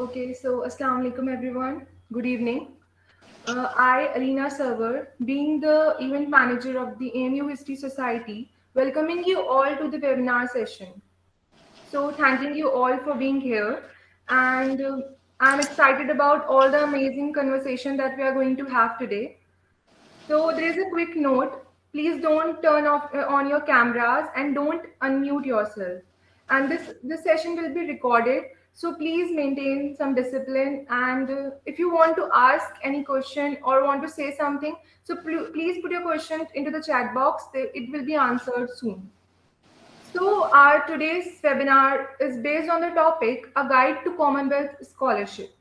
Okay, so Assalamu alaikum everyone. Good evening. I, Alina Server, being the event manager of the AMU History Society, welcoming you all to the webinar session. So, thanking you all for being here, and I'm excited about all the amazing conversation that we are going to have today. So there is a quick note. Please don't turn off on your cameras and don't unmute yourself. And this session will be recorded. So please maintain some discipline. And if you want to ask any question or want to say something, so please put your question into the chat box. It will be answered soon. So our today's webinar is based on the topic A Guide to Commonwealth Scholarship.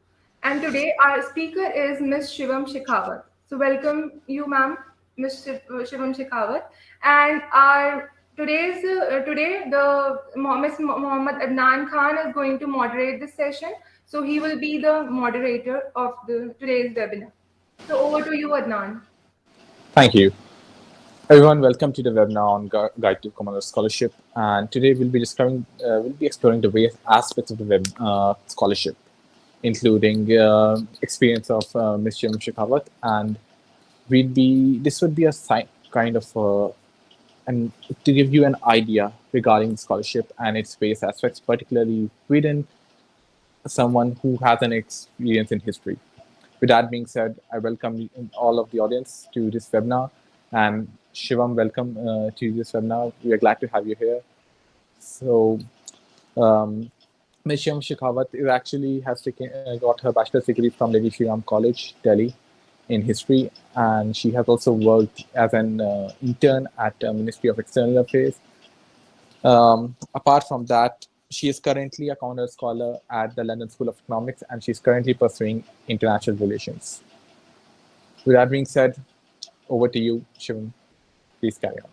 And today our speaker is Ms. Shivam Shekhawat. So welcome you ma'am, Ms. Shivam Shekhawat. And our today the Ms. Mohammad Adnan Khan is going to moderate this session. So he will be the moderator of the today's webinar. So over to you Adnan. Thank you. Everyone, welcome to the webinar on Guide to Commonwealth Scholarship. And today we'll be exploring the various aspects of the web scholarship, including experience of Ms. Shivam Shekhawat, and this would be a kind of and to give you an idea regarding scholarship and its various aspects, particularly within someone who has an experience in history. With that being said, I welcome all of the audience to this webinar. And Shivam, welcome to this webinar. We are glad to have you here. So, Ms. Shivam Shekhawat has got her bachelor's degree from Lady Shri Ram College, Delhi, in history, and she has also worked as an intern at Ministry of External Affairs. Apart from that, she is currently a Commonwealth Scholar at the London School of Economics, and she's currently pursuing international relations. With that being said, over to you, Shivam. Please carry on.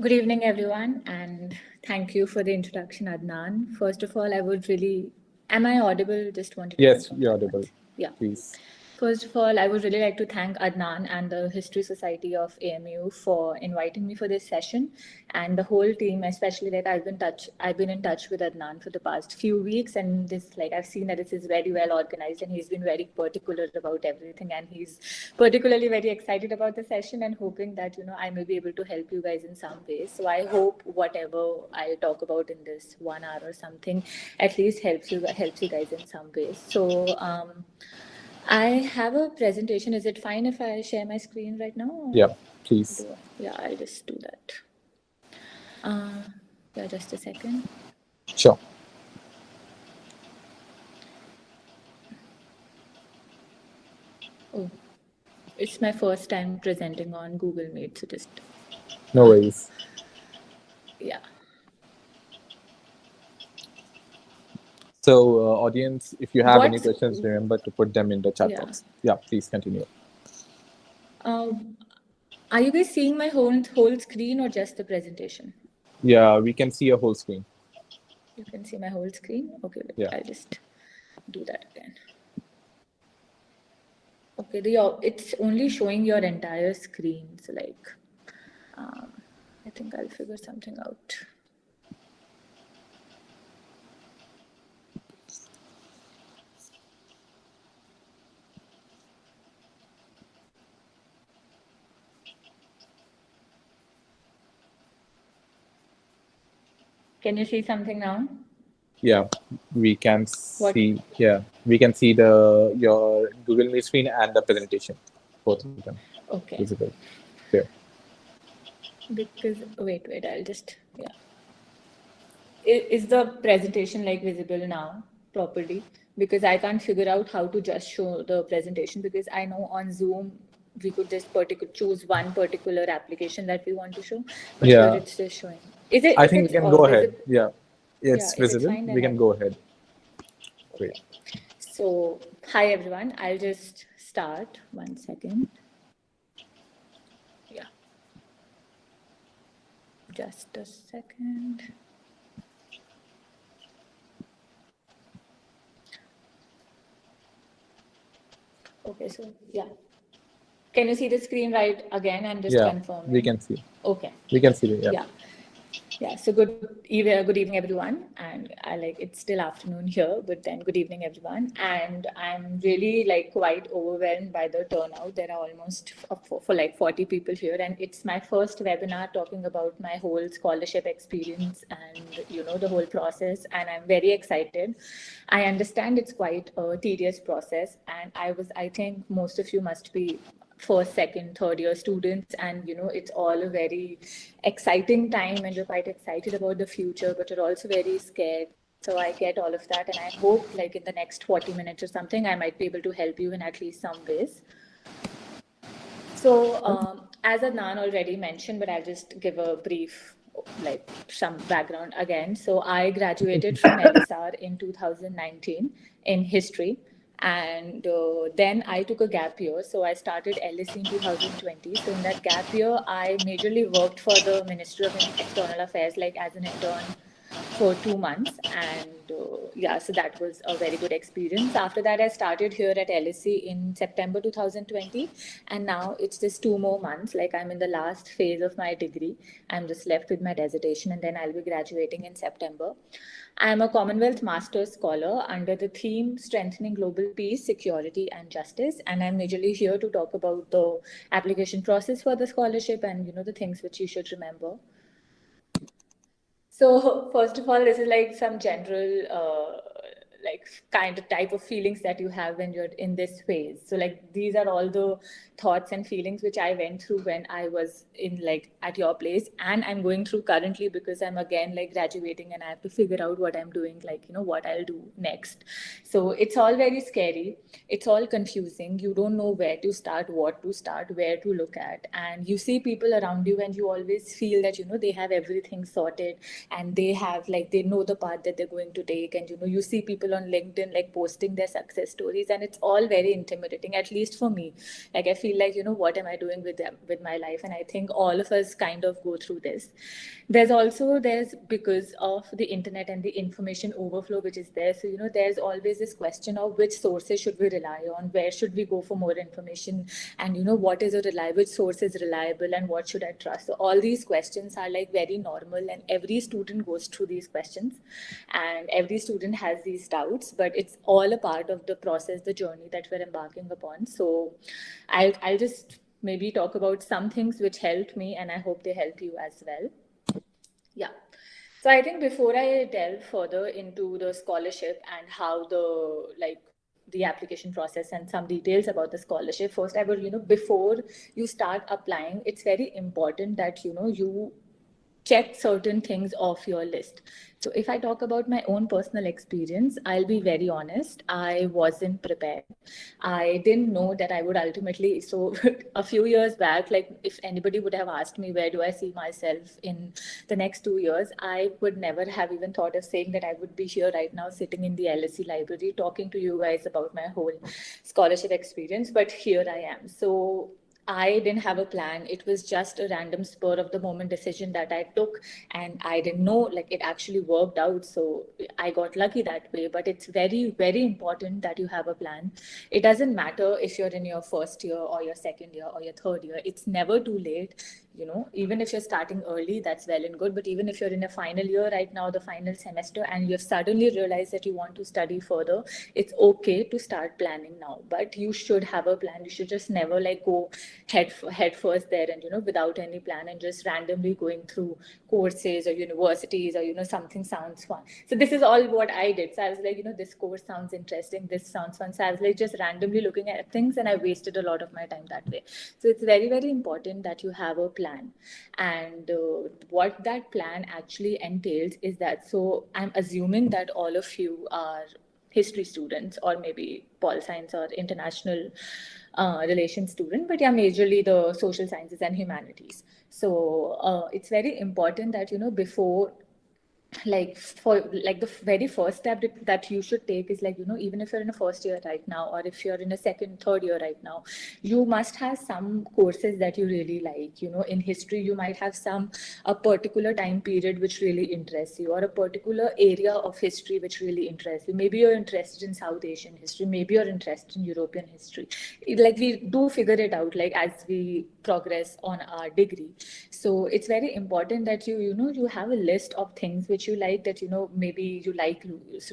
Good evening, everyone, and thank you for the introduction, Adnan. First of all, am I audible? Just wanted to Yes, you're audible. That. Yeah. Please. First of all, I would really like to thank Adnan and the History Society of AMU for inviting me for this session, and the whole team, especially I've been in touch with Adnan for the past few weeks, and I've seen that this is very well organized, and he's been very particular about everything, and he's particularly very excited about the session and hoping that I may be able to help you guys in some ways. So I hope whatever I'll talk about in this 1 hour or something at least helps you guys in some ways. So I have a presentation. Is it fine if I share my screen right now? Yeah, please. I'll just do that. Just a second. Sure. Oh, it's my first time presenting on Google Meet, so just... No worries. Yeah. So, audience, if you have any questions, remember to put them in the chat box. Yeah, please continue. Are you guys seeing my whole screen or just the presentation? Yeah, we can see your whole screen. You can see my whole screen? Okay, yeah. I'll just do that again. Okay, it's only showing your entire screen. So I think I'll figure something out. Can you see something now? Yeah, we can see. Yeah, we can see your Google Meet screen and the presentation, both of them. Okay. Visible. There. Because wait, I'll just Is the presentation visible now properly? Because I can't figure out how to just show the presentation, because I know on Zoom we could just choose one particular application that we want to show, but here it's just showing. Is it? I think we can go ahead. Yeah, it's visible. We can go ahead. Great. So, hi everyone. I'll just start. 1 second. Yeah. Just a second. Okay, so yeah. Can you see the screen right again and just confirm? We can see. Okay. We can see it. Yeah. Yeah, so good evening, everyone. And it's still afternoon here, but then good evening, everyone. And I'm really quite overwhelmed by the turnout. There are almost for 40 people here, and it's my first webinar talking about my whole scholarship experience and the whole process. And I'm very excited. I understand it's quite a tedious process, and I think most of you must be first, second, third year students, and it's all a very exciting time, and you're quite excited about the future, but you're also very scared. So I get all of that, and I hope in the next 40 minutes or something, I might be able to help you in at least some ways. So as Adnan already mentioned, but I'll just give a brief some background again. So I graduated from LSR in 2019 in history. And then I took a gap year. So I started LSE in 2020. So in that gap year, I majorly worked for the Ministry of External Affairs, as an intern for 2 months. And so that was a very good experience. After that, I started here at LSE in September 2020. And now it's just 2 more months. I'm in the last phase of my degree. I'm just left with my dissertation, and then I'll be graduating in September. I'm a Commonwealth Masters Scholar under the theme Strengthening Global Peace, Security and Justice. And I'm majorly here to talk about the application process for the scholarship and, the things which you should remember. So first of all, this is some general kind of type of feelings that you have when you're in this phase. So these are all the thoughts and feelings which I went through when I was in at your place, and I'm going through currently because I'm again graduating and I have to figure out what I'm doing, what I'll do next. So it's all very scary. It's all confusing. You don't know where to start, what to start, where to look at, and you see people around you and you always feel that they have everything sorted and they have they know the path that they're going to take, and you see people on LinkedIn posting their success stories, and it's all very intimidating, at least for me. I feel what am I doing with my life? And I think all of us kind of go through this. There's because of the internet and the information overflow which is there, so there's always this question of which sources should we rely on, where should we go for more information, and what is a reliable, which source is reliable, and what should I trust? So all these questions are very normal, and every student goes through these questions, and every student has these doubts, but it's all a part of the process, the journey that we're embarking upon. So I'll just maybe talk about some things which helped me, and I hope they help you as well. Yeah. So I think before I delve further into the scholarship and how the application process and some details about the scholarship, first I would, before you start applying, it's very important that, you check certain things off your list. So if I talk about my own personal experience, I'll be very honest. I wasn't prepared. I didn't know that I would ultimately, so a few years back, if anybody would have asked me, where do I see myself in the next 2 years, I would never have even thought of saying that I would be here right now, sitting in the LSE library, talking to you guys about my whole scholarship experience. But here I am. So I didn't have a plan. It was just a random spur of the moment decision that I took, and I didn't know it actually worked out. So I got lucky that way. But it's very, very important that you have a plan. It doesn't matter if you're in your first year or your second year or your third year. It's never too late. Even if you're starting early, that's well and good. But even if you're in a final year right now, the final semester, and you've suddenly realized that you want to study further, it's okay to start planning now. But you should have a plan. You should just never go head first there and without any plan and just randomly going through courses or universities or something sounds fun. So this is all what I did. So I was this course sounds interesting, this sounds fun. So I was just randomly looking at things, and I wasted a lot of my time that way. So it's very, very important that you have a plan. And what that plan actually entails is that, so I'm assuming that all of you are history students or maybe pol science or international relations student, but yeah, majorly the social sciences and humanities. So it's very important that, before like for like the very first step that you should take is like, even if you're in a first year right now, or if you're in a second, third year right now, you must have some courses that you really like. In history, you might have a particular time period which really interests you, or a particular area of history which really interests you. Maybe you're interested in South Asian history, maybe you're interested in European history. Like, we do figure it out like as we progress on our degree. So it's very important that you have a list of things which you like, that maybe you like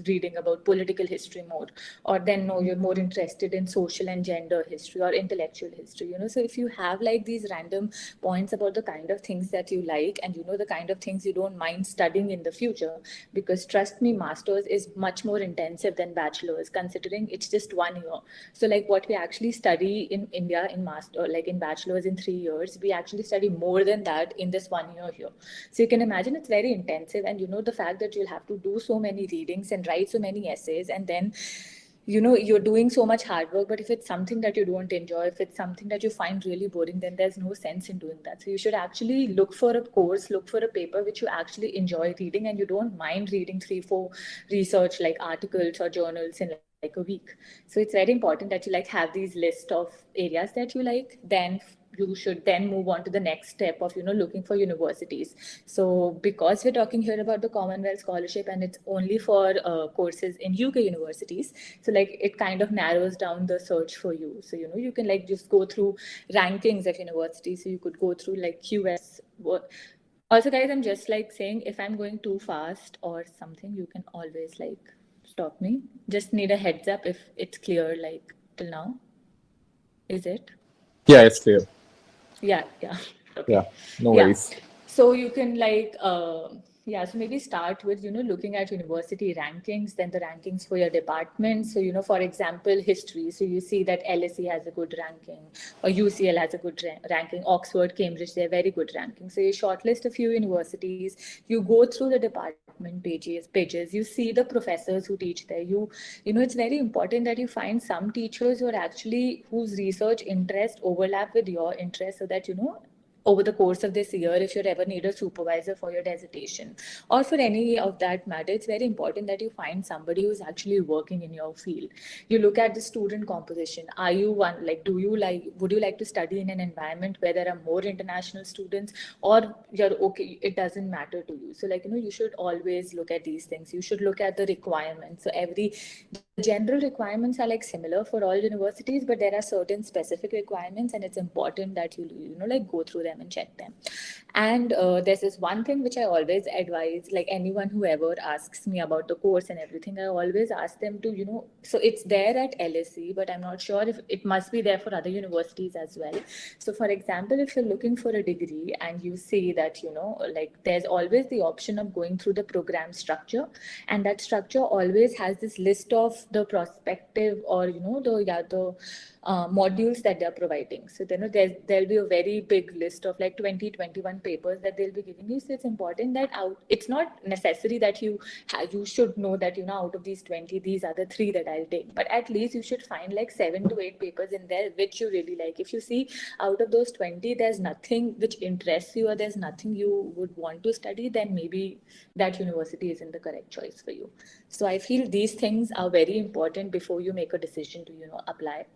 reading about political history more, or then no, you're more interested in social and gender history or intellectual history. So if you have like these random points about the kind of things that you like, and the kind of things you don't mind studying in the future, because trust me, masters is much more intensive than bachelors, considering it's just 1 year. So like what we actually study in India in master, like in bachelors in 3 years, we actually study more than that in this 1 year here. So you can imagine it's very intensive. And the fact that you'll have to do so many readings and write so many essays, and then you're doing so much hard work, but if it's something that you don't enjoy, if it's something that you find really boring, then there's no sense in doing that. So you should actually look for a course, look for a paper which you actually enjoy reading, and you don't mind reading 3-4 research like articles or journals in like a week. So it's very important that you like have these list of areas that you like. Then you should then move on to the next step of looking for universities. So because we're talking here about the Commonwealth Scholarship, and it's only for courses in UK universities, so like it kind of narrows down the search for you. So you can like just go through rankings of universities. So you could go through like QS. Also, guys, I'm just like saying, if I'm going too fast or something, you can always like stop me. Just need a heads up if it's clear, like till now. Is it? Yeah, it's clear. Yeah. Okay. Yeah, no Yeah. worries. So you can like, so maybe start with, looking at university rankings, then the rankings for your department. So, for example, history. So you see that LSE has a good ranking, or UCL has a good ranking, Oxford, Cambridge, they're very good rankings. So you shortlist a few universities, you go through the department pages, you see the professors who teach there. It's very important that you find some teachers who are actually, whose research interest overlap with your interest, so that, over the course of this year, if you ever need a supervisor for your dissertation or for any of that matter, it's very important that you find somebody who's actually working in your field. You look at the student composition. Are you one, like, would you like to study in an environment where there are more international students, or you're okay, it doesn't matter to you? So like, you should always look at these things. You should look at the requirements. So the general requirements are like similar for all universities, but there are certain specific requirements, and it's important that you like go through them and check them. And there's this one thing which I always advise, like anyone who ever asks me about the course and everything, I always ask them to, so it's there at LSE, but I'm not sure if it must be there for other universities as well. So for example, if you're looking for a degree and you see that, like there's always the option of going through the program structure, and that structure always has this list of the prospective, or, the modules that they're providing. So there'll be a very big list of like 20-21 papers that they'll be giving you. So it's important that it's not necessary that you should know that out of these 20, these are the 3 that I'll take, but at least you should find like 7 to 8 papers in there which you really like. If you see out of those 20 there's nothing which interests you, or there's nothing you would want to study, then maybe that university isn't the correct choice for you. So I feel these things are very important before you make a decision to apply.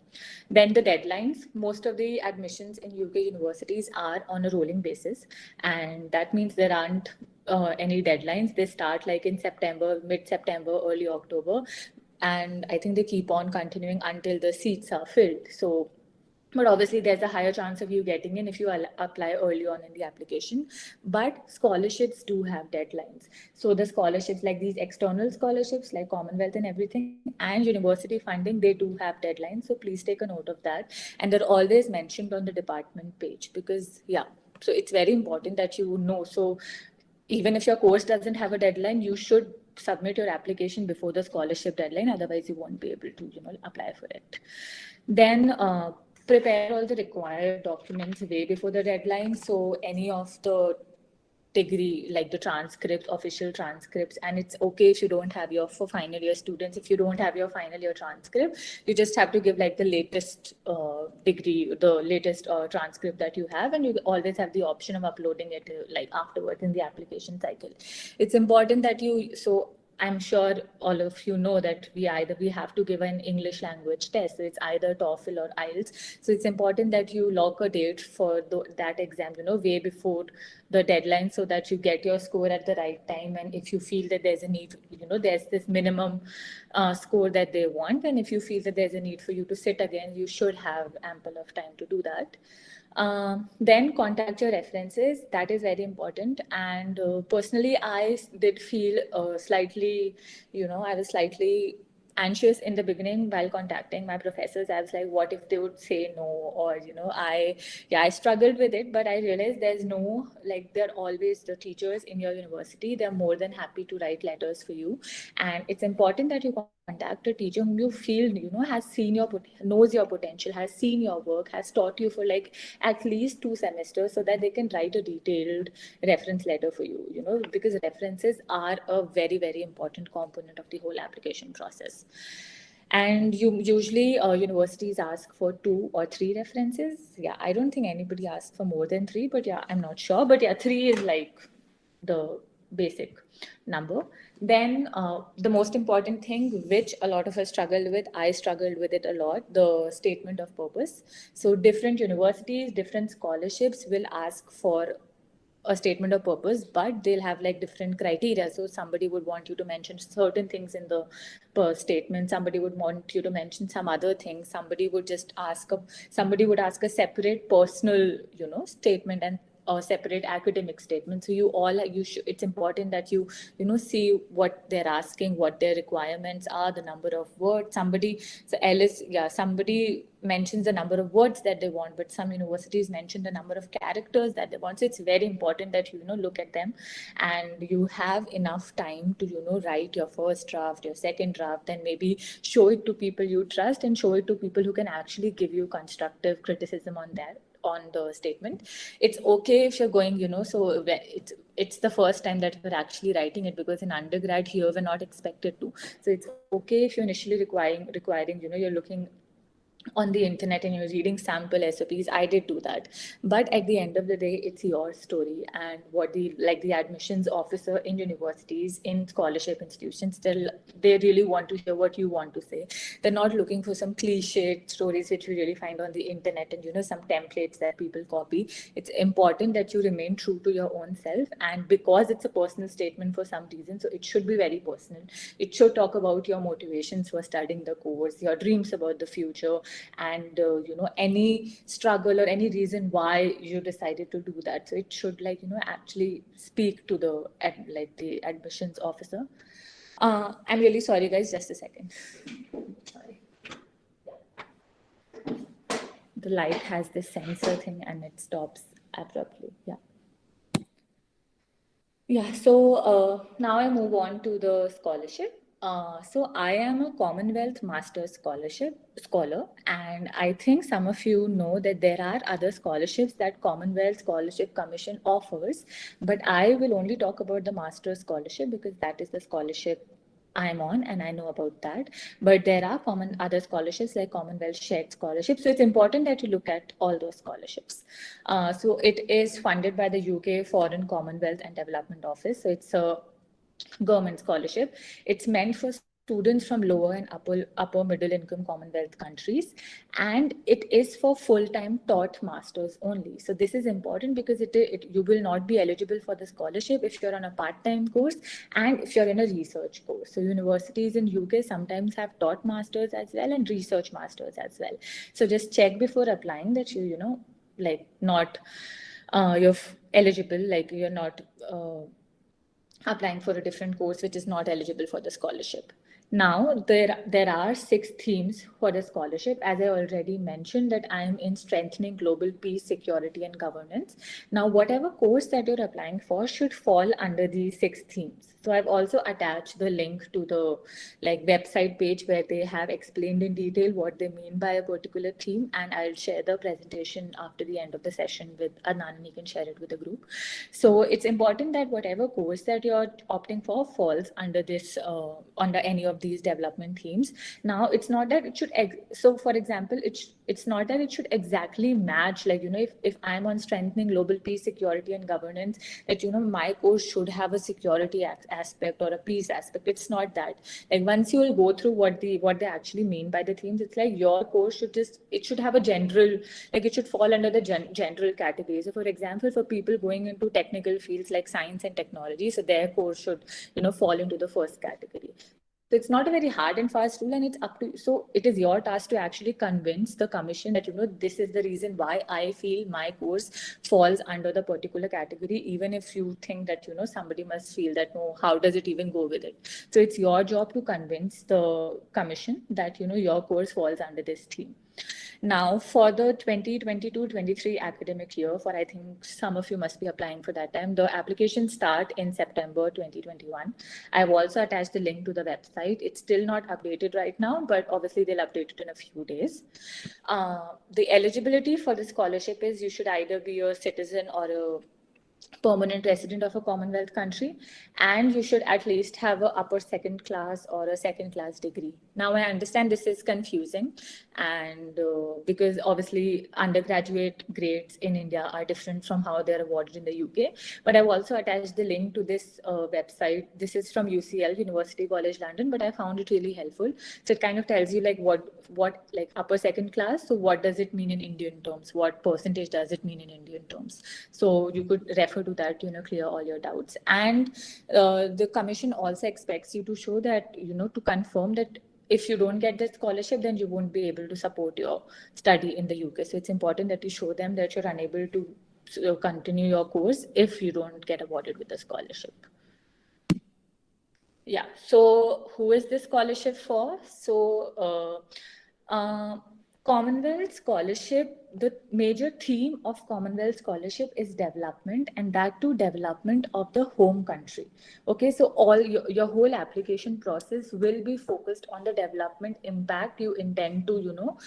Then the deadlines. Most of the admissions in UK universities are on a rolling basis, and that means there aren't any deadlines. They start like in September, mid-September, early October, and I think they keep on continuing until the seats are filled. So, but obviously there's a higher chance of you getting in if you apply early on in the application. But scholarships do have deadlines. So the scholarships, like these external scholarships like Commonwealth and everything, and university funding, they do have deadlines. So please take a note of that. And they're always mentioned on the department page, because so it's very important that you know. So even if your course doesn't have a deadline, you should submit your application before the scholarship deadline. Otherwise you won't be able to apply for it. Then prepare all the required documents way before the deadline. So any of the degree, like the transcripts, official transcripts, and it's okay if you don't have your, for final year students, if you don't have your final year transcript, you just have to give like the latest degree, the latest transcript that you have, and you always have the option of uploading it like afterwards in the application cycle. It's important that you, so I'm sure all of you know that we have to give an English language test. So it's either TOEFL or IELTS. So it's important that you lock a date for that exam, way before the deadline, so that you get your score at the right time. And if you feel that there's a need, there's this minimum score that they want. And if you feel that there's a need for you to sit again, you should have ample of time to do that. Then contact your references. That is very important. And personally, I did feel slightly, I was slightly anxious in the beginning while contacting my professors. I was like, what if they would say no? Or, I struggled with it, but I realized there's no, like, they're always the teachers in your university. They're more than happy to write letters for you. And it's important that you contact a teacher whom you feel, has seen your, knows your potential, has seen your work, has taught you for like at least 2 semesters, so that they can write a detailed reference letter for you, because references are a very, very important component of the whole application process. And you usually universities ask for 2 or 3 references. Yeah, I don't think anybody asks for more than 3, but yeah, I'm not sure. But yeah, 3 is like the basic number. Then the most important thing, which a lot of us struggled with, I struggled with it a lot, the statement of purpose. So different universities, different scholarships will ask for a statement of purpose, but they'll have like different criteria. So somebody would want you to mention certain things in the statement. Somebody would want you to mention some other things. Somebody would ask a separate personal, statement, and a separate academic statement. So it's important that you see what they're asking, what their requirements are, the number of words. Somebody mentions the number of words that they want, but some universities mention the number of characters that they want. So it's very important that you look at them, and you have enough time to write your first draft, your second draft, and maybe show it to people you trust, and show it to people who can actually give you constructive criticism on the statement. It's okay if you're going, so it's the first time that you're actually writing it, because in undergrad here we're not expected to. So it's okay if you're initially requiring, you're looking on the internet and you're reading sample SOPs. I did do that, but at the end of the day, it's your story. And what the admissions officer in universities, in scholarship institutions, they really want to hear what you want to say. They're not looking for some cliched stories which we really find on the internet and some templates that people copy. It's important that you remain true to your own self, and because it's a personal statement for some reason, so it should be very personal. It should talk about your motivations for studying the course, your dreams about the future, and any struggle or any reason why you decided to do that. So it should actually speak to the admissions officer. I'm really sorry, guys, just a second. Sorry. The light has this sensor thing and it stops abruptly. So now I move on to the scholarship. So I am a Commonwealth Master's Scholar, and I think some of you know that there are other scholarships that Commonwealth Scholarship Commission offers, but I will only talk about the Master's Scholarship because that is the scholarship I'm on and I know about that. But there are other scholarships like Commonwealth Shared Scholarship. So it's important that you look at all those scholarships. So it is funded by the UK Foreign, Commonwealth and Development Office. So it's a government scholarship. It's meant for students from lower and upper middle income Commonwealth countries, and it is for full-time taught masters only. So this is important because you will not be eligible for the scholarship if you're on a part-time course and if you're in a research course. So universities in UK sometimes have taught masters as well and research masters as well. So just check before applying that you're eligible, like you're not applying for a different course which is not eligible for the scholarship. Now, there are 6 themes for the scholarship. As I already mentioned, that I am in strengthening global peace, security, and governance. Now, whatever course that you're applying for should fall under these 6 themes. So I've also attached the link to the website page where they have explained in detail what they mean by a particular theme, and I'll share the presentation after the end of the session with Adnan, and you can share it with the group. So it's important that whatever course that you're opting for falls under this under any of these development themes. Now, it's not that it should so for example, it's not that it should exactly match, if I'm on strengthening global peace, security, and governance, that my course should have a security aspect or a peace aspect. It's not that. Once you will go through what they actually mean by the themes, it's like your course should have a general, it should fall under the general category. So for example, for people going into technical fields like science and technology, so their course should fall into the first category. So it's not a very hard and fast rule, and it's up to you. So it is your task to actually convince the commission that this is the reason why I feel my course falls under the particular category, even if you think that somebody must feel that no, how does it even go with it? So it's your job to convince the commission that your course falls under this theme. Now, for the 2022-23 academic year, for I think some of you must be applying for that time, the applications start in September 2021. I've also attached the link to the website. It's still not updated right now, but obviously they'll update it in a few days. The eligibility for the scholarship is you should either be a citizen or a permanent resident of a Commonwealth country, and you should at least have an upper second class or a second class degree. Now, I understand this is confusing, and because obviously undergraduate grades in India are different from how they're awarded in the UK. But I've also attached the link to this website. This is from UCL, University College London, but I found it really helpful. So it kind of tells you what upper second class. So what does it mean in Indian terms? What percentage does it mean in Indian terms? So you could refer to that, clear all your doubts. And the commission also expects you to show that, to confirm that if you don't get the scholarship, then you won't be able to support your study in the UK. So it's important that you show them that you're unable to continue your course if you don't get awarded with the scholarship. Yeah, so who is this scholarship for? So Commonwealth Scholarship, the major theme of Commonwealth Scholarship is development, and that too development of the home country. Okay, so all your whole application process will be focused on the development impact you intend to,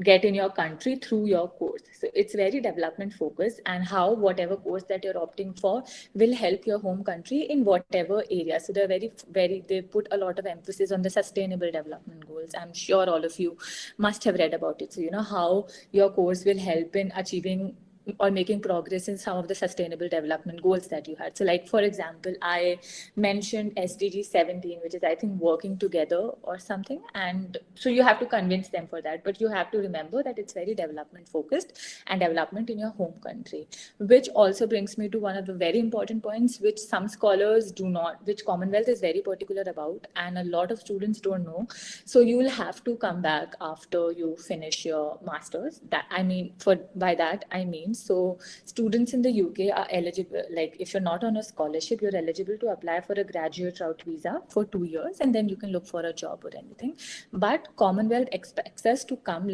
get in your country through your course. So it's very development focused, and how whatever course that you're opting for will help your home country in whatever area. So they're they put a lot of emphasis on the sustainable development goals. I'm sure all of you must have read about it. So how your course will help in achieving or making progress in some of the sustainable development goals that you had. So for example, I mentioned SDG 17, which is I think working together or something. And so you have to convince them for that, but you have to remember that it's very development focused and development in your home country, which also brings me to one of the very important points, which some scholars do not, which Commonwealth is very particular about, and a lot of students don't know. So you will have to come back after you finish your master's. By that I mean, so students in the UK are eligible, if you're not on a scholarship, you're eligible to apply for a graduate route visa for 2 years, and then you can look for a job or anything. But Commonwealth expects us to come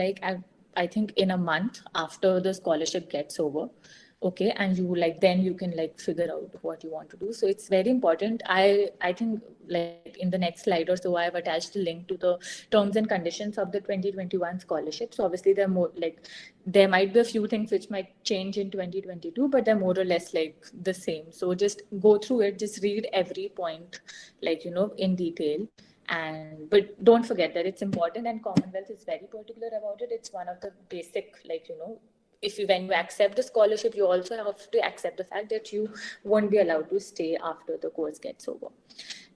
I think in a month after the scholarship gets over. Okay, and you then you can figure out what you want to do. So it's very important. I think in the next slide or so, I've attached a link to the terms and conditions of the 2021 scholarship. So obviously they're more there might be a few things which might change in 2022, but they're more or less the same. So just go through it, just read every point in detail. But don't forget that it's important, and Commonwealth is very particular about it. It's one of the basic when you accept the scholarship, you also have to accept the fact that you won't be allowed to stay after the course gets over.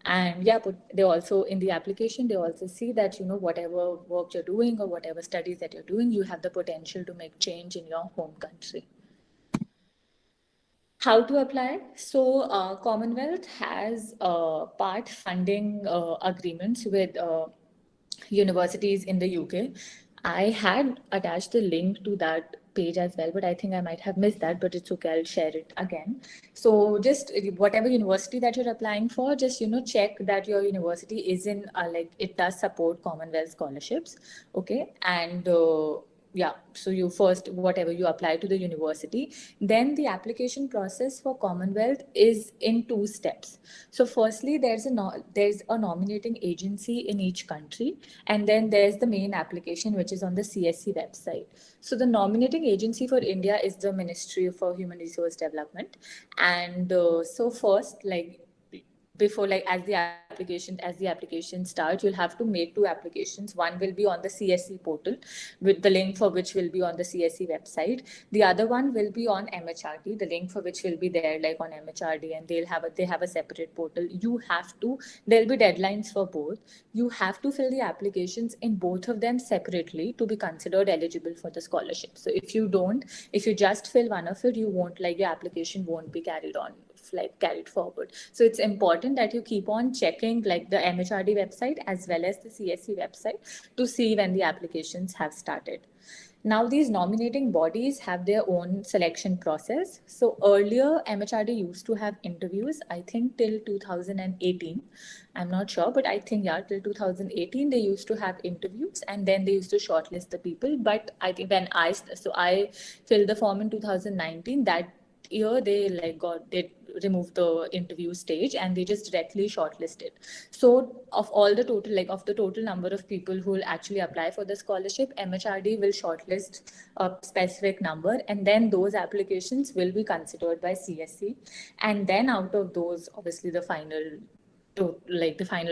And yeah, but they also, in the application, they also see that, whatever work you're doing or whatever studies that you're doing, you have the potential to make change in your home country. How to apply? So Commonwealth has part funding agreements with universities in the UK. I had attached the link to that page as well, but I think I might have missed that, but it's okay, I'll share it again. So just whatever university that you're applying for, just, check that your university is in, it does support Commonwealth scholarships, okay? And so you first, whatever you apply to the university, then the application process for Commonwealth is in 2 steps. So firstly, there's a nominating agency in each country, and then there's the main application, which is on the CSC website. So the nominating agency for India is the Ministry for Human Resource Development. And so first, before, as the application starts, you'll have to make 2 applications. One will be on the CSC portal, with the link for which will be on the CSC website. The other one will be on MHRD, the link for which will be there on MHRD, and they have a separate portal. There'll be deadlines for both. You have to fill the applications in both of them separately to be considered eligible for the scholarship. So if you just fill one of it, you won't, your application won't be carried forward. So it's important that you keep on checking the MHRD website as well as the CSC website to see when the applications have started. Now, these nominating bodies have their own selection process. So earlier, MHRD used to have interviews, I think till 2018. I'm not sure, but I think, till 2018, they used to have interviews, and then they used to shortlist the people. But I think I filled the form in 2019, that year they removed the interview stage and they just directly shortlisted. So of all the total number of people who will actually apply for the scholarship, MHRD will shortlist a specific number, and then those applications will be considered by CSC, and then out of those, obviously the final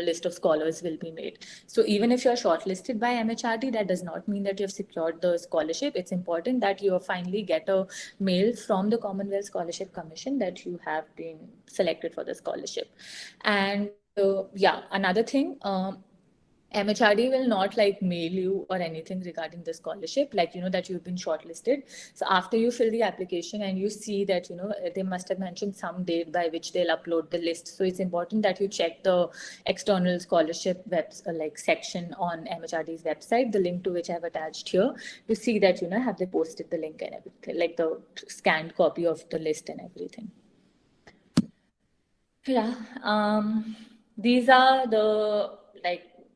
list of scholars will be made. So even if you're shortlisted by MHRD, that does not mean that you have secured the scholarship. It's important that you finally get a mail from the Commonwealth Scholarship Commission that you have been selected for the scholarship. And another thing, MHRD will not mail you or anything regarding the scholarship, that you've been shortlisted. So after you fill the application and you see that, they must have mentioned some date by which they'll upload the list. So it's important that you check the external scholarship section on MHRD's website, the link to which I've attached here, to see that, have they posted the link and everything, the scanned copy of the list and everything. These are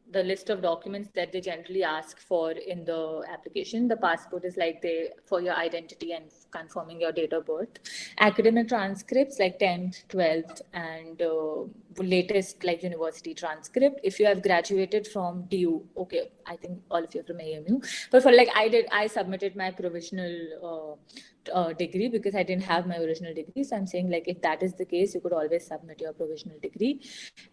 the list of documents that they generally ask for in the application. The passport is for your identity and confirming your date of birth. Academic transcripts 10th, 12th, and latest university transcript. If you have graduated from DU, okay, I think all of you are from AMU. But for I submitted my provisional degree because I didn't have my original degree. So I'm saying if that is the case, you could always submit your provisional degree.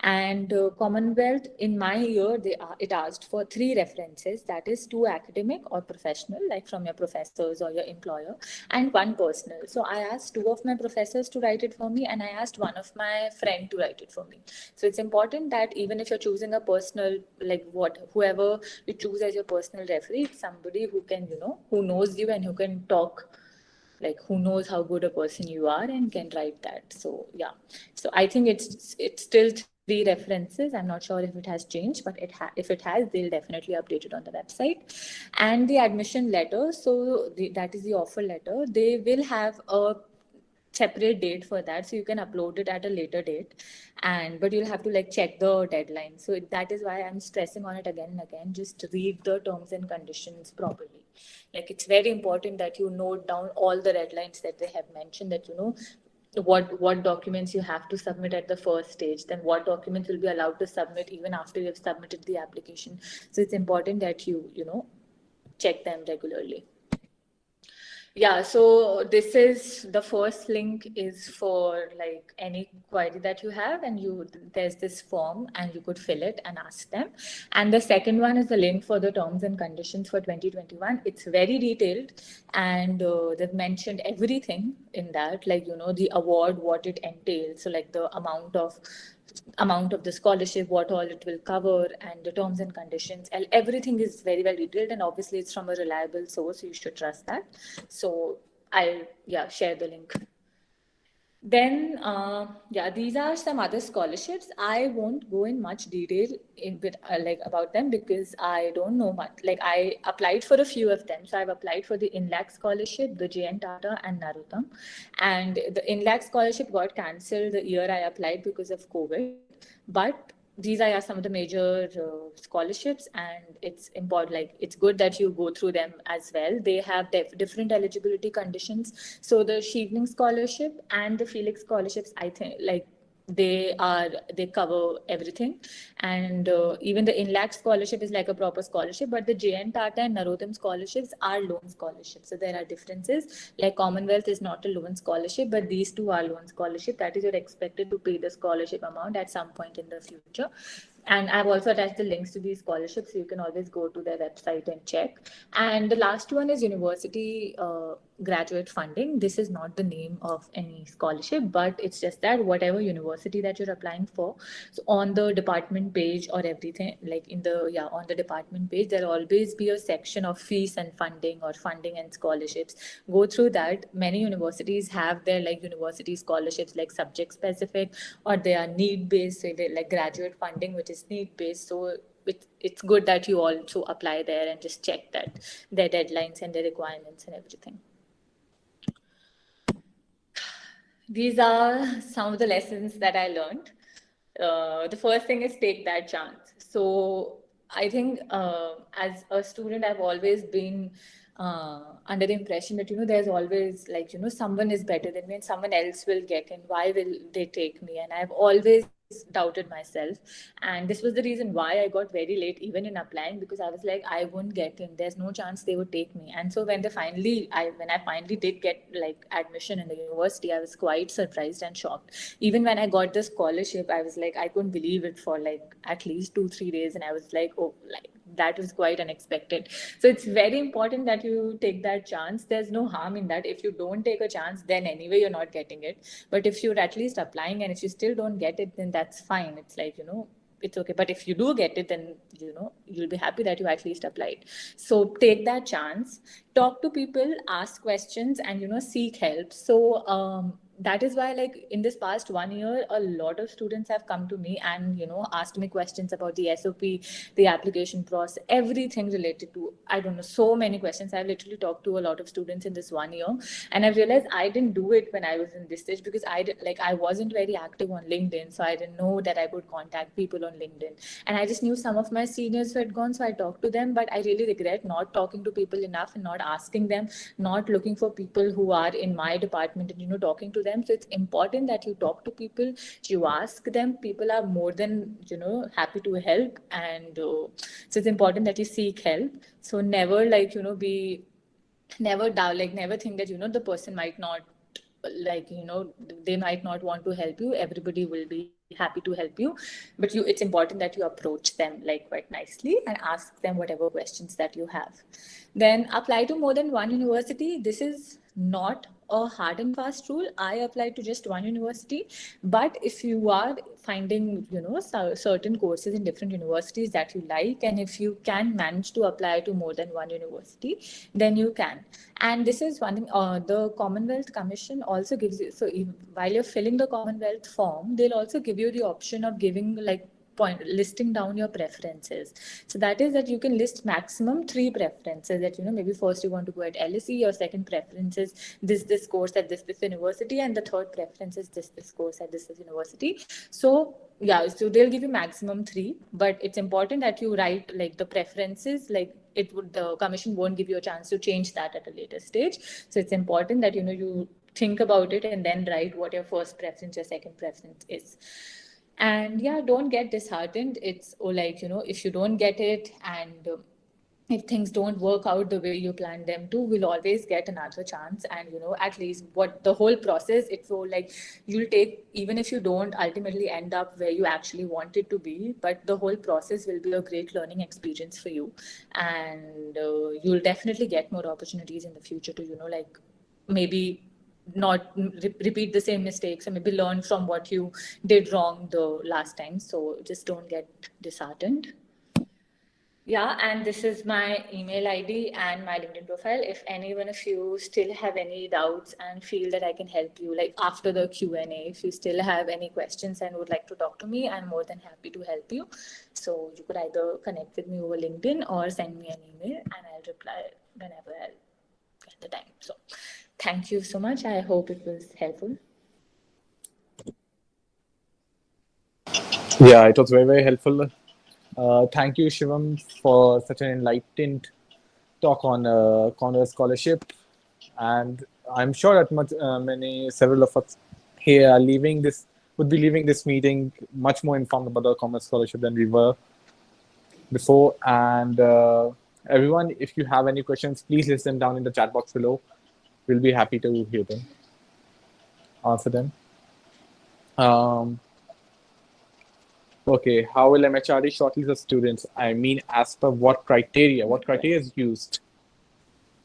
And Commonwealth, in my year, it asked for 3 references, that is 2 academic or professional, from your professors or your employer, and 1 personal. So I asked 2 of my professors to write it for me, and I asked 1 of my friend to write it for me. So it's important that even if you're choosing a personal, whoever you choose as your personal referee, it's somebody who can, who knows you and who can talk, who knows how good a person you are and can write that. So so I think it's still 3 references. I'm not sure if it has changed, but if it has, they'll definitely update it on the website. And the admission letter, so that is the offer letter. They will have a separate date for that, so you can upload it at a later date, but you'll have to check the deadline. So that is why I'm stressing on it again and again. Just read the terms and conditions properly. It's very important that you note down all the deadlines that they have mentioned, that what documents you have to submit at the first stage, then what documents will be allowed to submit even after you have submitted the application. So it's important that you check them regularly. So this is the first link is for any query that you have, and there's this form and you could fill it and ask them. And the second one is the link for the terms and conditions for 2021. It's very detailed, and they've mentioned everything in that, the award, what it entails. So the amount of the scholarship, what all it will cover, and the terms and conditions, and everything is very well detailed, and obviously it's from a reliable source, so you should trust that. So I'll share the link. Then, these are some other scholarships. I won't go in much detail about them because I don't know much. Like I applied for a few of them. So I've applied for the INLAC scholarship, the JN Tata and Narottam. And the INLAC scholarship got cancelled the year I applied because of COVID. But these are some of the major scholarships, and it's important, like it's good that you go through them as well. They have different eligibility conditions. So the Shievening scholarship and the Felix scholarships, I think, like they cover everything. And even the INLAC scholarship is like a proper scholarship, but the JN Tata and Narottam scholarships are loan scholarships. So there are differences. Like Commonwealth is not a loan scholarship, but these two are loan scholarship. That is, you're expected to pay the scholarship amount at some point in the future. And I've also attached the links to these scholarships, so you can always go to their website and check. And the last one is university graduate funding. This is not the name of any scholarship, but it's just that whatever university that you're applying for, so on the department page or everything, like on the department page, there'll always be a section of fees and funding or funding and scholarships. Go through that. Many universities have their like university scholarships like subject specific, or they are need based. So they like graduate funding, which is need based. So it's good that you also apply there and just check that their deadlines and their requirements and everything. These are some of the lessons that I learned. The first thing is take that chance. So I think as a student, I've always been under the impression that, there's always like, someone is better than me and someone else will get in. Why will they take me? And I've always doubted myself. And this was the reason why I got very late even in applying, because I was like, I won't get in. There's no chance they would take me. And so when I finally did get like admission in the university, I was quite surprised and shocked. Even when I got the scholarship, I was like, I couldn't believe it for like at least 2-3 days. And I was like, oh, like that was quite unexpected. So it's very important that you take that chance. There's no harm in that. If you don't take a chance, then anyway you're not getting it. But if you're at least applying and if you still don't get it, then that's fine. It's like, it's okay. But if you do get it, then you'll be happy that you at least applied. So take that chance, talk to people, ask questions, and seek help. So that is why, like, in this past 1 year, a lot of students have come to me and asked me questions about the SOP, the application process, everything related to, I don't know, so many questions. I've literally talked to a lot of students in this 1 year, and I've realized I didn't do it when I was in this stage because I wasn't very active on LinkedIn, so I didn't know that I could contact people on LinkedIn. And I just knew some of my seniors who had gone, so I talked to them. But I really regret not talking to people enough and not asking them, not looking for people who are in my department and talking to them. So it's important that you talk to people, you ask them. People are more than happy to help, and so it's important that you seek help. So never never doubt, like never think that the person might not, like they might not want to help you. Everybody will be happy to help you, but it's important that you approach them like quite nicely and ask them whatever questions that you have. Then apply to more than one university. This is not a hard and fast rule. I applied to just one university, but if you are finding certain courses in different universities that you like, and if you can manage to apply to more than one university, then you can. And this is one thing, the Commonwealth Commission also gives you, so while you're filling the Commonwealth form, they'll also give you the option of giving listing down your preferences. So that is that you can list maximum 3 preferences, that maybe first you want to go at LSE, your second preference is this course at this university, and the third preference is this course at this university. So so they'll give you maximum 3, but it's important that you write like the preferences, like the commission won't give you a chance to change that at a later stage. So it's important that you think about it and then write what your first preference, your second preference is. And don't get disheartened. It's if you don't get it, and if things don't work out the way you planned them to, we'll always get another chance. And at least what the whole process, it's so like you'll take, even if you don't ultimately end up where you actually want it to be, but the whole process will be a great learning experience for you. And you'll definitely get more opportunities in the future to maybe not repeat the same mistakes, or maybe learn from what you did wrong the last time. So just don't get disheartened. Yeah, and this is my email ID and my LinkedIn profile. If anyone of you still have any doubts and feel that I can help you, like after the Q&A, if you still have any questions and would like to talk to me, I'm more than happy to help you. So you could either connect with me over LinkedIn or send me an email and I'll reply whenever I get the time. So thank you so much. I hope it was helpful. Yeah, it was very, very helpful. Thank you, Shivam, for such an enlightened talk on Congress scholarship. And I'm sure that several of us here are would be leaving this meeting much more informed about the Commerce Scholarship than we were before. And everyone, if you have any questions, please list them down in the chat box below. We'll be happy to hear them, answer them. Okay, how will MHRD shortlist the students? I mean, as per what criteria? What criteria is used?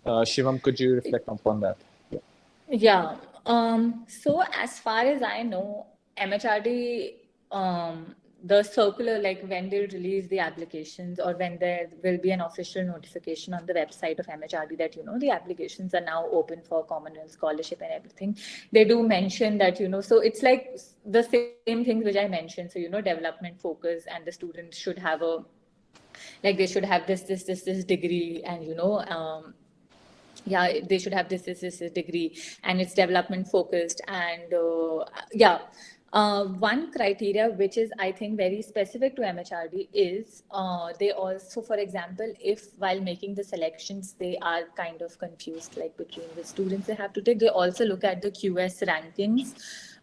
Shivam, could you reflect upon that? Yeah. So as far as I know, MHRD, the circular, like when they release the applications or when there will be an official notification on the website of MHRD that, the applications are now open for Commonwealth Scholarship and everything, they do mention that, so it's like the same things which I mentioned. So, development focus and the students should have they should have this degree and, yeah, they should have this degree and it's development focused and one criteria which is I think very specific to MHRD is they also, for example, if while making the selections they are kind of confused like between the students they have to take, they also look at the QS rankings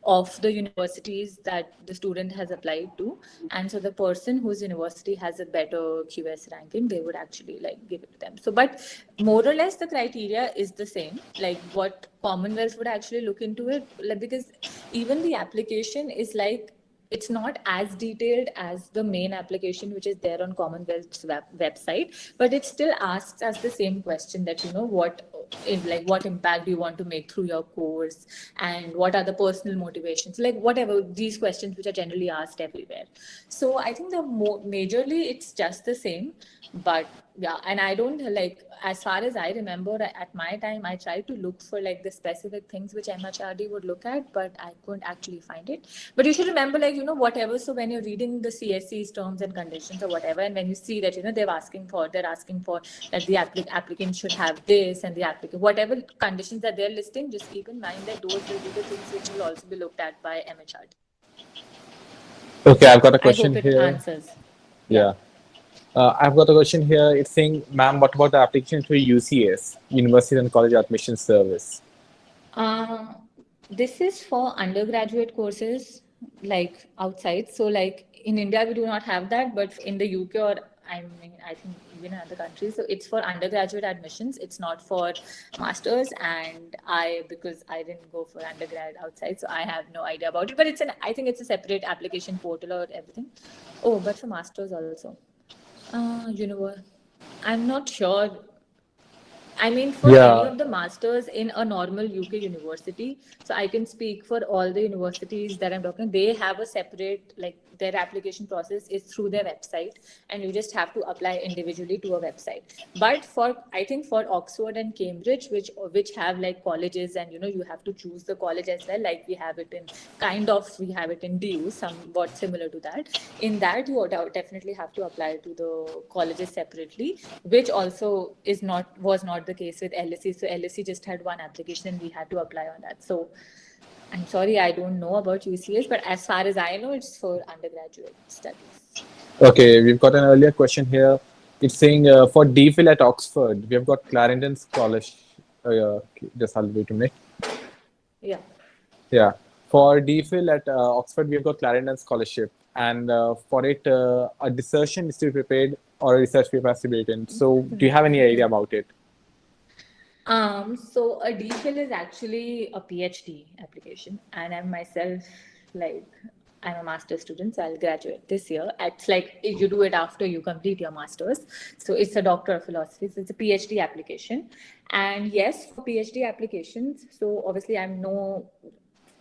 of the universities that the student has applied to, and so the person whose university has a better QS ranking, they would actually like give it to them. So but more or less the criteria is the same, like what Commonwealth would actually look into it, like, because even the application is like it's not as detailed as the main application which is there on Commonwealth's website, but it still asks us the same question that what impact do you want to make through your course and what are the personal motivations, like whatever these questions which are generally asked everywhere. So I think majorly it's just the same, but yeah, and I don't like, as far as I remember at my time I tried to look for like the specific things which MHRD would look at, but I couldn't actually find it. But you should remember, like, whatever, so when you're reading the CSC's terms and conditions or whatever, and when you see that they're asking for that the applicant should have this and the applicant whatever conditions that they're listing, just keep in mind that those will be the things which will also be looked at by MHRD. Okay, I've got a I question hope it here. answers. Yeah. I've got a question here. It's saying, ma'am, what about the application to UCS, University and College Admission Service? This is for undergraduate courses, like outside. So, like in India, we do not have that, but in the UK or I think even in other countries, so it's for undergraduate admissions. It's not for masters. And because I didn't go for undergrad outside, so I have no idea about it. But I think it's a separate application portal or everything. Oh, but for masters also. You know what? I'm not sure. I mean, for any of the masters in a normal UK university, so I can speak for all the universities that I'm talking, they have a separate, like their application process is through their website and you just have to apply individually to a website. But I think for Oxford and Cambridge, which have like colleges and, you have to choose the college as well, like we have it in DU, somewhat similar to that. In that, you definitely have to apply to the colleges separately, which also was not the case with LSE. So LSE just had one application and we had to apply on that. So I'm sorry, I don't know about UCS, but as far as I know, it's for undergraduate studies. Okay, we've got an earlier question here. It's saying for DPhil at Oxford, we have got Clarendon Scholarship. Just I'll wait a minute. Yeah. Yeah. For DPhil at Oxford, we have got Clarendon Scholarship. And for it, a dissertation is to be prepared or a research paper has to be written. So do you have any idea about it? So a DPhil is actually a PhD application, and I'm myself I'm a master's student, so I'll graduate this year. It's like if you do it after you complete your master's, so it's a Doctor of Philosophy. So it's a PhD application, and yes, for PhD applications. So obviously, I'm no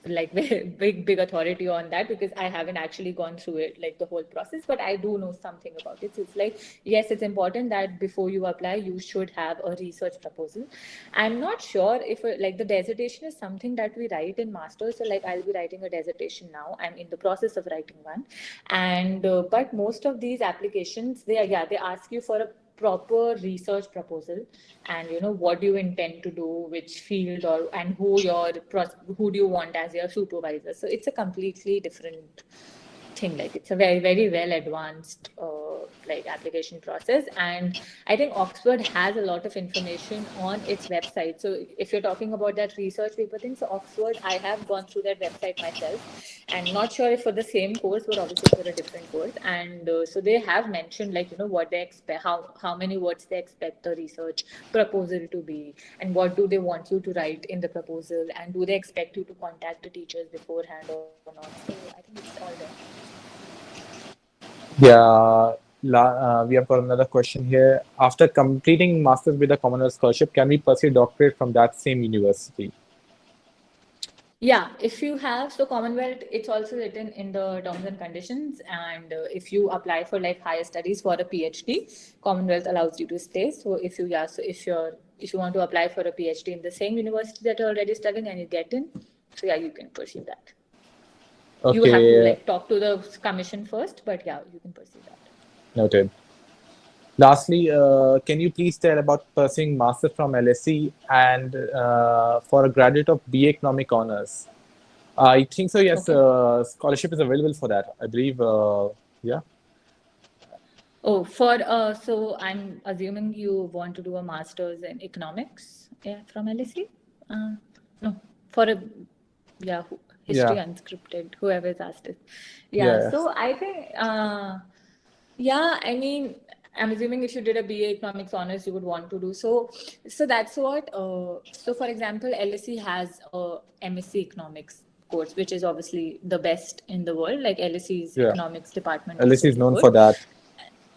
like big authority on that because I haven't actually gone through it like the whole process, but I do know something about it. So it's like, yes, it's important that before you apply you should have a research proposal. I'm not sure if like the dissertation is something that we write in masters. So like I'll be writing a dissertation now. I'm in the process of writing one, and but most of these applications they ask you for a proper research proposal, and what do you intend to do, which field, or and who do you want as your supervisor. So it's a completely different thing. Like it's a very very well advanced like application process, and I think Oxford has a lot of information on its website. So if you're talking about that research paper thing, so Oxford, I have gone through that website myself, and not sure if for the same course but obviously for a different course. And so they have mentioned like what they expect, how many words they expect the research proposal to be, and what do they want you to write in the proposal, and do they expect you to contact the teachers beforehand or not. So I think it's all there. Yeah, we have got another question here. After completing masters with a Commonwealth scholarship, can we pursue doctorate from that same university? Yeah, if you have, so Commonwealth, it's also written in the terms and conditions. And if you apply for like higher studies for a PhD, Commonwealth allows you to stay. So if you want to apply for a PhD in the same university that you're already studying and you get in, so yeah, you can pursue that. You have to Okay, like talk to the commission first, but yeah, you can pursue that. noted. Lastly, can you please tell about pursuing master from LSE and for a graduate of BA Economic Honors? I think so, yes, Okay. scholarship is available for that. I believe, yeah. Oh, so I'm assuming you want to do a master's in economics, yeah, from LSE? No, for a, yeah, history Yeah, unscripted, whoever is asked it. Yeah, yeah, so I think, yeah, I mean, I'm assuming if you did a BA economics honors, you would want to do so. So that's what, so for example, LSE has a MSc economics course, which is obviously the best in the world. Like LSE's yeah. economics department is LSE is really known for good. that.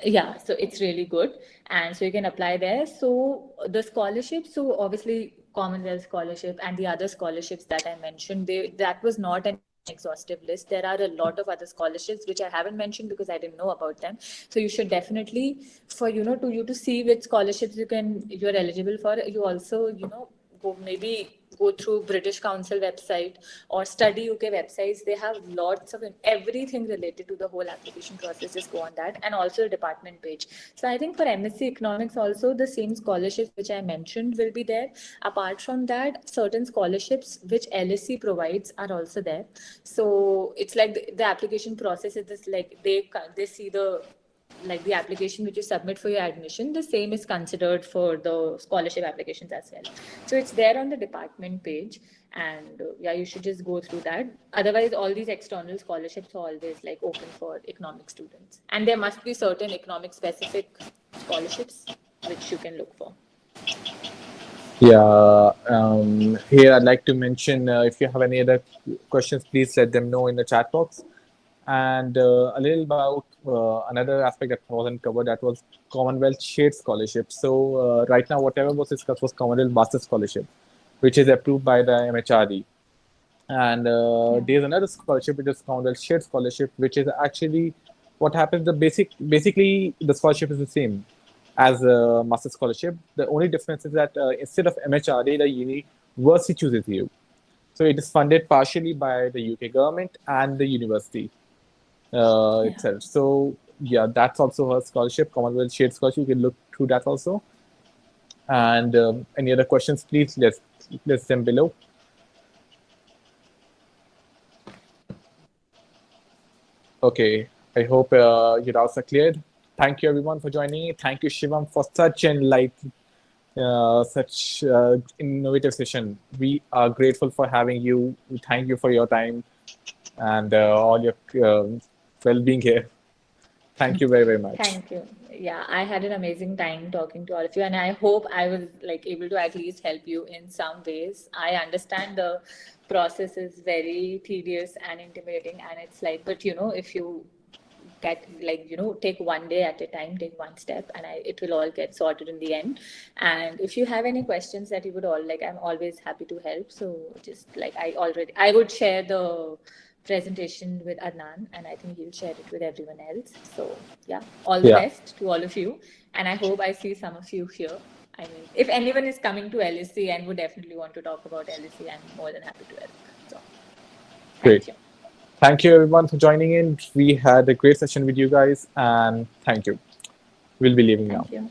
Yeah, so it's really good, and so you can apply there. So the scholarship, so obviously Commonwealth scholarship and the other scholarships that I mentioned, that was not an exhaustive list. There are a lot of other scholarships which I haven't mentioned because I didn't know about them. So you should definitely, for to see which scholarships you're eligible for, you also go through British Council website or Study UK websites. They have lots of everything related to the whole application process. Just go on that, and also a department page. So I think for MSc Economics also the same scholarships which I mentioned will be there. Apart from that, certain scholarships which LSE provides are also there. So it's like the application process is just like they see the application which you submit for your admission, the same is considered for the scholarship applications as well. So it's there on the department page, and yeah, you should just go through that. Otherwise, all these external scholarships are always like open for economic students, and there must be certain economic specific scholarships which you can look for. Yeah, here I'd like to mention if you have any other questions, please let them know in the chat box. And a little about another aspect that wasn't covered, that was Commonwealth Shared Scholarship. So right now, whatever was discussed was Commonwealth Master Scholarship, which is approved by the MHRD. And there's another scholarship, which is Commonwealth Shared Scholarship, which is actually what happens. Basically, the scholarship is the same as a master scholarship. The only difference is that instead of MHRD, the university chooses you. So it is funded partially by the UK government and the university itself. So yeah, that's also a scholarship, Commonwealth Shared Scholarship. You can look through that also. And any other questions, please list them below. Okay, I hope your doubts are cleared. Thank you everyone for joining. Thank you Shivam for such such innovative session. We are grateful for having you. We thank you for your time and all your well-being here. Thank you very, very much. Thank you. Yeah, I had an amazing time talking to all of you, and I hope I was like able to at least help you in some ways. I understand the process is very tedious and intimidating, and it's like, but if you get take one day at a time, take one step, and it will all get sorted in the end. And if you have any questions that you would all like, I'm always happy to help. So just like I would share the presentation with Adnan, and I think he'll share it with everyone else. So yeah, all the best to all of you, and I hope I see some of you here. I mean, if anyone is coming to LSE and would definitely want to talk about LSE, I'm more than happy to help. So, Great. Thank you everyone for joining in. We had a great session with you guys, and thank you. We'll be leaving now. Thank you.